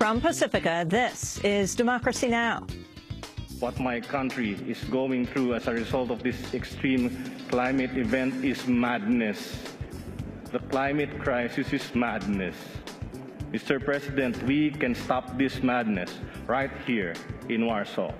From Pacifica, this is Democracy Now! What my country is going through as a result of this extreme climate event is madness. The climate crisis is madness. Mr. President, we can stop this madness right here in Warsaw.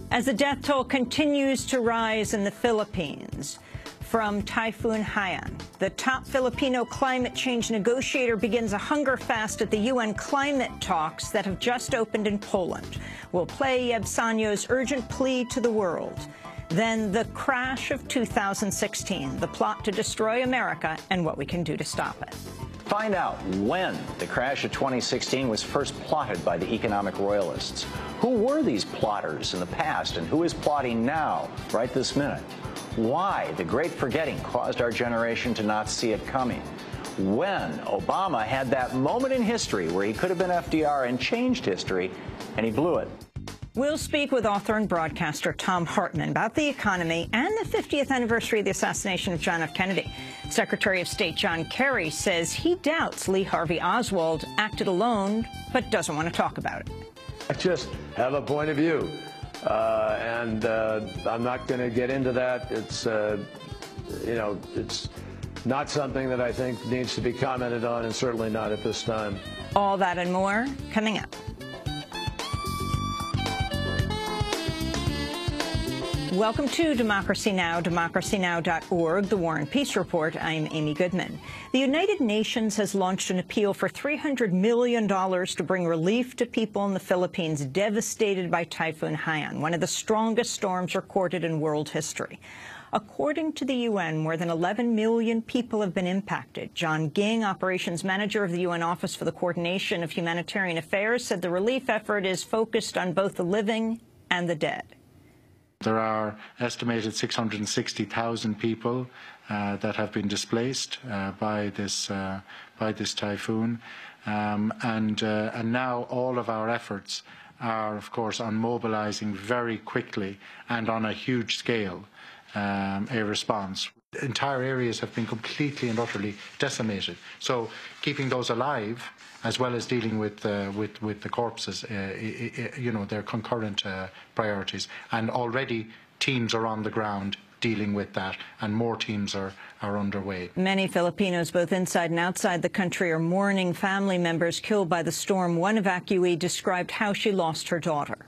As the death toll continues to rise in the Philippines from Typhoon Hyan, the top Filipino climate change negotiator begins a hunger fast at the UN climate talks that have just opened in Poland. We'll play Yebsanyo's urgent plea to the world. Then the crash of 2016, the plot to destroy America and what we can do to stop it. Find out when the crash of 2016 was first plotted by the economic royalists. Who were these plotters in the past and who is plotting now, right this minute? Why the great forgetting caused our generation to not see it coming. When Obama had that moment in history where he could have been FDR and changed history, and he blew it. We'll speak with author and broadcaster Thom Hartmann about the economy and the 50th anniversary of the assassination of John F. Kennedy. Secretary of State John Kerry says he doubts Lee Harvey Oswald acted alone, but doesn't want to talk about it. I just have a point of view, and I'm not going to get into that. It's, it's not something that I think needs to be commented on, and certainly not at this time. All that and more coming up. Welcome to Democracy Now!, democracynow.org, The War and Peace Report. I'm Amy Goodman. The United Nations has launched an appeal for $300 million to bring relief to people in the Philippines devastated by Typhoon Hyan, one of the strongest storms recorded in world history. According to the UN, more than 11 million people have been impacted. John Ging, operations manager of the UN Office for the Coordination of Humanitarian Affairs, said the relief effort is focused on both the living and the dead. There are estimated 660,000 people that have been displaced by this typhoon, and now all of our efforts are, of course, on mobilising very quickly and on a huge scale a response. Entire areas have been completely and utterly decimated. So keeping those alive, as well as dealing with the corpses, they're concurrent priorities. And already teams are on the ground dealing with that, and more teams are underway. Many Filipinos, both inside and outside the country, are mourning family members killed by the storm. One evacuee described how she lost her daughter.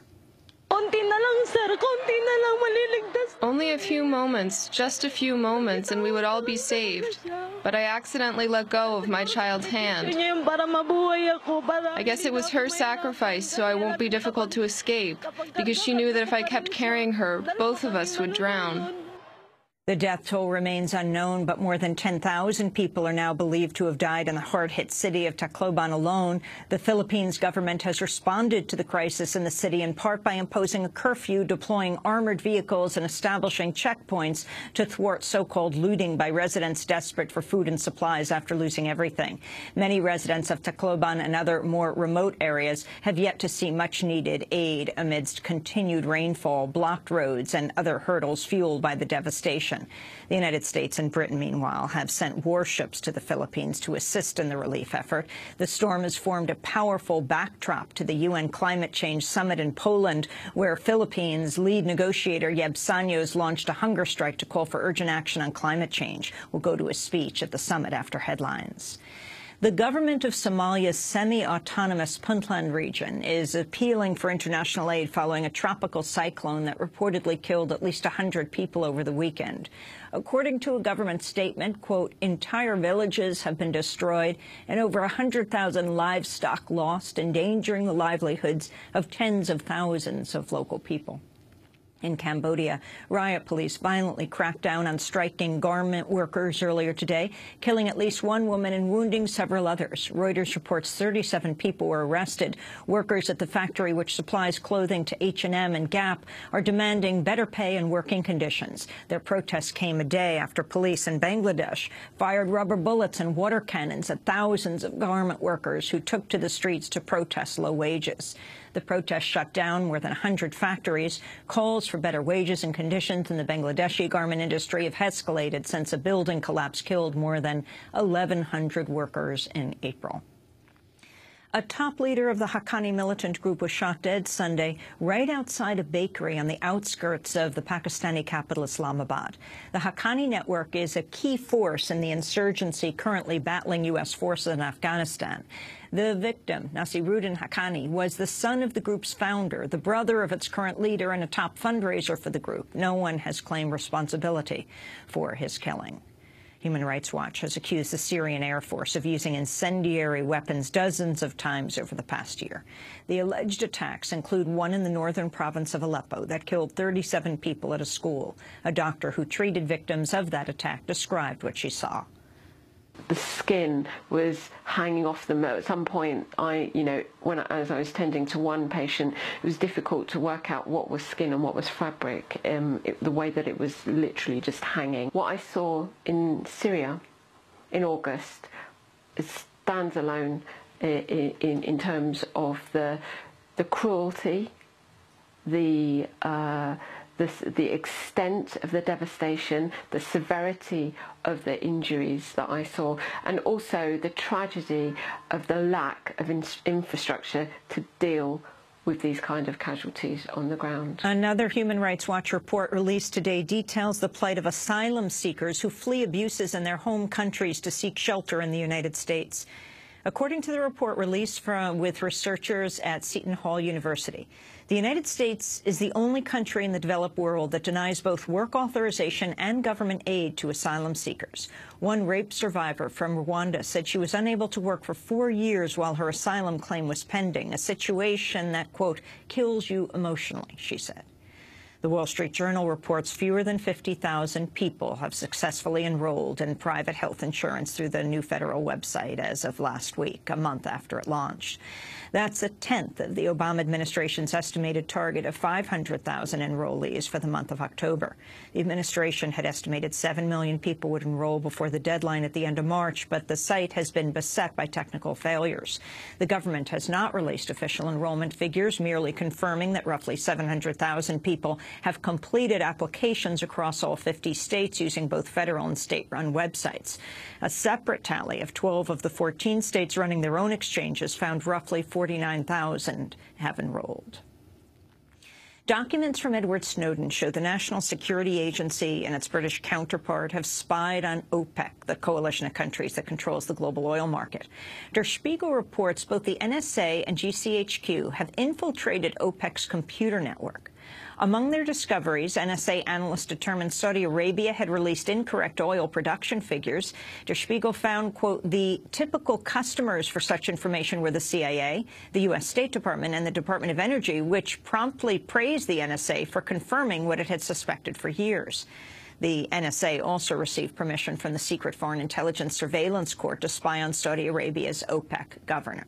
Only a few moments, just a few moments, and we would all be saved. But I accidentally let go of my child's hand. I guess it was her sacrifice, so I won't be difficult to escape, because she knew that if I kept carrying her, both of us would drown. The death toll remains unknown, but more than 10,000 people are now believed to have died in the hard-hit city of Tacloban alone. The Philippines government has responded to the crisis in the city in part by imposing a curfew, deploying armored vehicles and establishing checkpoints to thwart so-called looting by residents desperate for food and supplies after losing everything. Many residents of Tacloban and other more remote areas have yet to see much-needed aid amidst continued rainfall, blocked roads, and other hurdles fueled by the devastation. The United States and Britain, meanwhile, have sent warships to the Philippines to assist in the relief effort. The storm has formed a powerful backdrop to the UN Climate Change Summit in Poland, where Philippines lead negotiator Yebsanyo launched a hunger strike to call for urgent action on climate change. We'll go to a speech at the summit after headlines. The government of Somalia's semi-autonomous Puntland region is appealing for international aid following a tropical cyclone that reportedly killed at least 100 people over the weekend. According to a government statement, quote, entire villages have been destroyed and over 100,000 livestock lost, endangering the livelihoods of tens of thousands of local people. In Cambodia, riot police violently cracked down on striking garment workers earlier today, killing at least one woman and wounding several others. Reuters reports 37 people were arrested. Workers at the factory, which supplies clothing to H&M and Gap, are demanding better pay and working conditions. Their protest came a day after police in Bangladesh fired rubber bullets and water cannons at thousands of garment workers who took to the streets to protest low wages. The protest shut down more than 100 factories. Calls for better wages and conditions in the Bangladeshi garment industry have escalated since a building collapse killed more than 1,100 workers in April. A top leader of the Haqqani militant group was shot dead Sunday right outside a bakery on the outskirts of the Pakistani capital, Islamabad. The Haqqani network is a key force in the insurgency currently battling U.S. forces in Afghanistan. The victim, Nasiruddin Haqqani, was the son of the group's founder, the brother of its current leader, and a top fundraiser for the group. No one has claimed responsibility for his killing. Human Rights Watch has accused the Syrian Air Force of using incendiary weapons dozens of times over the past year. The alleged attacks include one in the northern province of Aleppo that killed 37 people at a school. A doctor who treated victims of that attack described what she saw. The skin was hanging off them. At some point, as I was tending to one patient, it was difficult to work out what was skin and what was fabric, the way that it was literally just hanging. What I saw in Syria in August stands alone in terms of the cruelty, the extent of the devastation, the severity of the injuries that I saw, and also the tragedy of the lack of infrastructure to deal with these kind of casualties on the ground. Another Human Rights Watch report released today details the plight of asylum seekers who flee abuses in their home countries to seek shelter in the United States. According to the report released with researchers at Seton Hall University, the United States is the only country in the developed world that denies both work authorization and government aid to asylum seekers. One rape survivor from Rwanda said she was unable to work for 4 years while her asylum claim was pending, a situation that, quote, kills you emotionally, she said. The Wall Street Journal reports fewer than 50,000 people have successfully enrolled in private health insurance through the new federal website as of last week, a month after it launched. That's a tenth of the Obama administration's estimated target of 500,000 enrollees for the month of October. The administration had estimated 7 million people would enroll before the deadline at the end of March, but the site has been beset by technical failures. The government has not released official enrollment figures, merely confirming that roughly 700,000 people have completed applications across all 50 states using both federal and state-run websites. A separate tally of 12 of the 14 states running their own exchanges found roughly 49,000 have enrolled. Documents from Edward Snowden show the National Security Agency and its British counterpart have spied on OPEC, the coalition of countries that controls the global oil market. Der Spiegel reports both the NSA and GCHQ have infiltrated OPEC's computer network. Among their discoveries, NSA analysts determined Saudi Arabia had released incorrect oil production figures. Der Spiegel found, quote, the typical customers for such information were the CIA, the U.S. State Department, and the Department of Energy, which promptly praised the NSA for confirming what it had suspected for years. The NSA also received permission from the Secret Foreign Intelligence Surveillance Court to spy on Saudi Arabia's OPEC governor.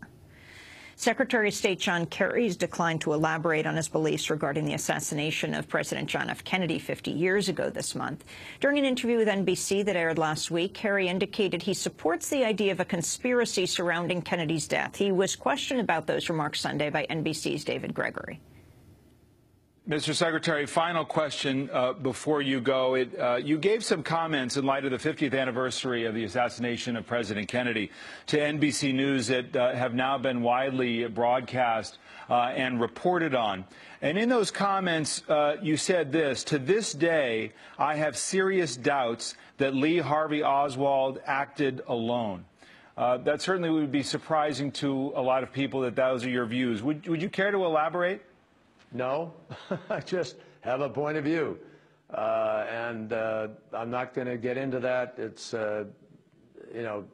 Secretary of State John Kerry has declined to elaborate on his beliefs regarding the assassination of President John F. Kennedy 50 years ago this month. During an interview with NBC that aired last week, Kerry indicated he supports the idea of a conspiracy surrounding Kennedy's death. He was questioned about those remarks Sunday by NBC's David Gregory. Mr. Secretary, final question before you go. You gave some comments in light of the 50th anniversary of the assassination of President Kennedy to NBC News that have now been widely broadcast and reported on. And in those comments, you said this: to this day, I have serious doubts that Lee Harvey Oswald acted alone. That certainly would be surprising to a lot of people that those are your views. Would you care to elaborate? No, I just have a point of view, and I'm not going to get into that. It's,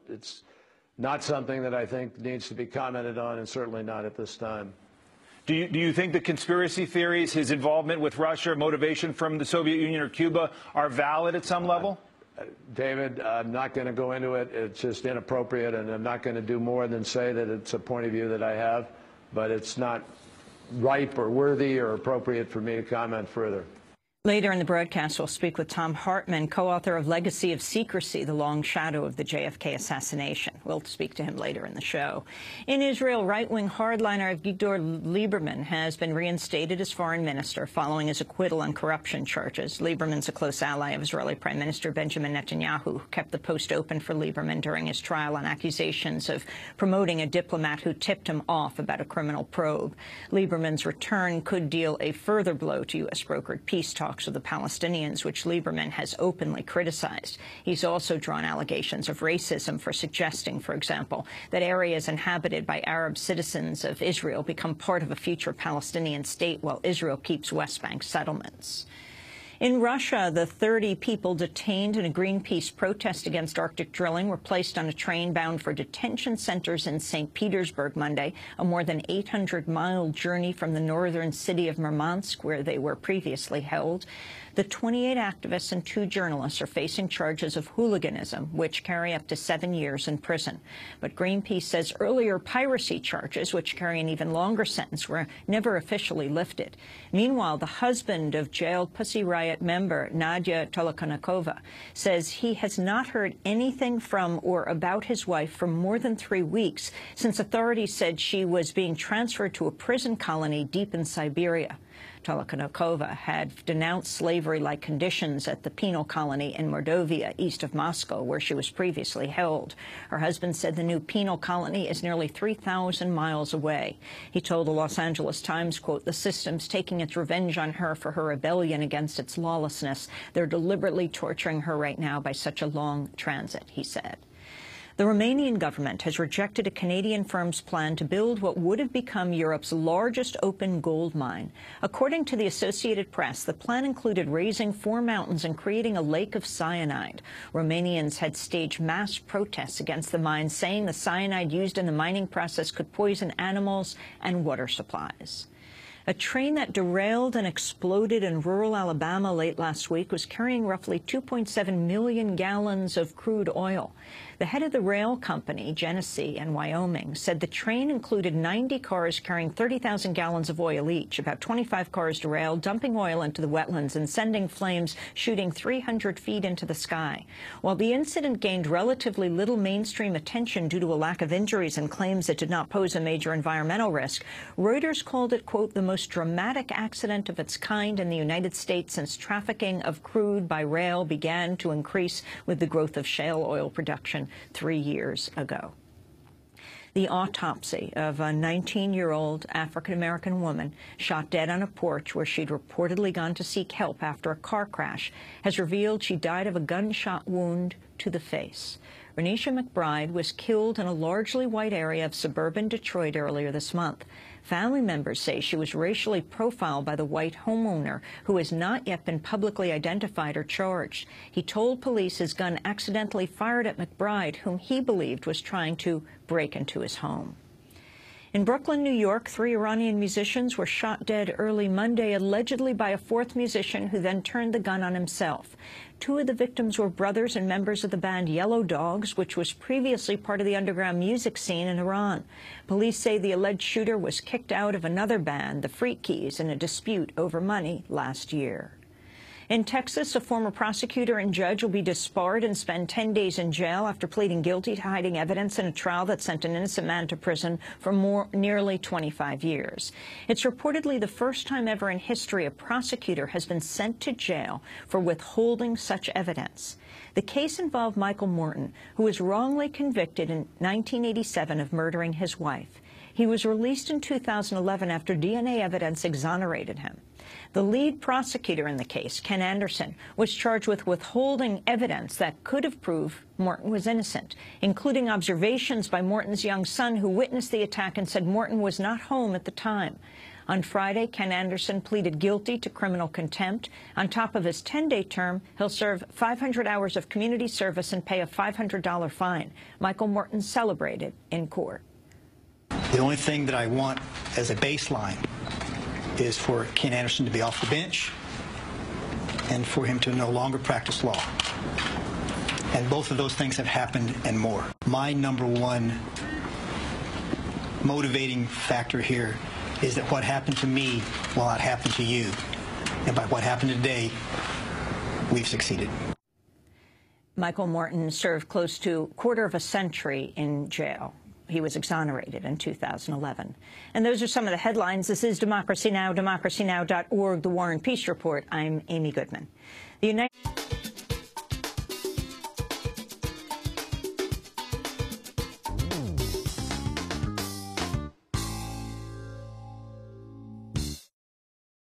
it's not something that I think needs to be commented on, and certainly not at this time. Do you think the conspiracy theories, his involvement with Russia, motivation from the Soviet Union or Cuba, are valid at some level? David, I'm not going to go into it. It's just inappropriate, and I'm not going to do more than say that it's a point of view that I have, but it's not ripe or worthy or appropriate for me to comment further. Later in the broadcast, we'll speak with Tom Hartman, co-author of Legacy of Secrecy, The Long Shadow of the JFK Assassination. We'll speak to him later in the show. In Israel, right-wing hardliner Avigdor Lieberman has been reinstated as foreign minister following his acquittal on corruption charges. Lieberman's a close ally of Israeli Prime Minister Benjamin Netanyahu, who kept the post open for Lieberman during his trial on accusations of promoting a diplomat who tipped him off about a criminal probe. Lieberman's return could deal a further blow to U.S.-brokered peace talks with the Palestinians, which Lieberman has openly criticized. He's also drawn allegations of racism for suggesting, for example, that areas inhabited by Arab citizens of Israel become part of a future Palestinian state while Israel keeps West Bank settlements. In Russia, the 30 people detained in a Greenpeace protest against Arctic drilling were placed on a train bound for detention centers in St. Petersburg Monday, a more than 800-mile journey from the northern city of Murmansk, where they were previously held. The 28 activists and 2 journalists are facing charges of hooliganism, which carry up to 7 years in prison. But Greenpeace says earlier piracy charges, which carry an even longer sentence, were never officially lifted. Meanwhile, the husband of jailed Pussy Riot member Nadia Tolokonnikova says he has not heard anything from or about his wife for more than 3 weeks, since authorities said she was being transferred to a prison colony deep in Siberia. Tolokonnikova had denounced slavery-like conditions at the penal colony in Mordovia, east of Moscow, where she was previously held. Her husband said the new penal colony is nearly 3,000 miles away. He told the Los Angeles Times, quote, "The system's taking its revenge on her for her rebellion against its lawlessness. They're deliberately torturing her right now by such a long transit," he said. The Romanian government has rejected a Canadian firm's plan to build what would have become Europe's largest open gold mine. According to the Associated Press, the plan included raising 4 mountains and creating a lake of cyanide. Romanians had staged mass protests against the mine, saying the cyanide used in the mining process could poison animals and water supplies. A train that derailed and exploded in rural Alabama late last week was carrying roughly 2.7 million gallons of crude oil. The head of the rail company, Genesee and Wyoming, said the train included 90 cars carrying 30,000 gallons of oil each. About 25 cars derailed, dumping oil into the wetlands and sending flames shooting 300 feet into the sky. While the incident gained relatively little mainstream attention due to a lack of injuries and claims it did not pose a major environmental risk, Reuters called it, quote, "the most dramatic accident of its kind in the United States since trafficking of crude by rail began to increase with the growth of shale oil production 3 years ago." The autopsy of a 19-year-old African-American woman shot dead on a porch where she'd reportedly gone to seek help after a car crash has revealed she died of a gunshot wound to the face. Renisha McBride was killed in a largely white area of suburban Detroit earlier this month. Family members say she was racially profiled by the white homeowner, who has not yet been publicly identified or charged. He told police his gun accidentally fired at McBride, whom he believed was trying to break into his home. In Brooklyn, New York, 3 Iranian musicians were shot dead early Monday, allegedly by a 4th musician who then turned the gun on himself. 2 of the victims were brothers and members of the band Yellow Dogs, which was previously part of the underground music scene in Iran. Police say the alleged shooter was kicked out of another band, the Freak Keys, in a dispute over money last year. In Texas, a former prosecutor and judge will be disbarred and spend 10 days in jail after pleading guilty to hiding evidence in a trial that sent an innocent man to prison for nearly 25 years. It's reportedly the first time ever in history a prosecutor has been sent to jail for withholding such evidence. The case involved Michael Morton, who was wrongly convicted in 1987 of murdering his wife. He was released in 2011 after DNA evidence exonerated him. The lead prosecutor in the case, Ken Anderson, was charged with withholding evidence that could have proved Morton was innocent, including observations by Morton's young son, who witnessed the attack and said Morton was not home at the time. On Friday, Ken Anderson pleaded guilty to criminal contempt. On top of his 10-day term, he'll serve 500 hours of community service and pay a $500 fine. Michael Morton celebrated in court. The only thing that I want as a baseline is for Ken Anderson to be off the bench and for him to no longer practice law. And both of those things have happened and more. My number one motivating factor here is that what happened to me will not happen to you. And by what happened today, we've succeeded. Michael Morton served close to a quarter of a century in jail. He was exonerated in 2011. And those are some of the headlines. This is Democracy Now!, democracynow.org, The War and Peace Report. I'm Amy Goodman. The United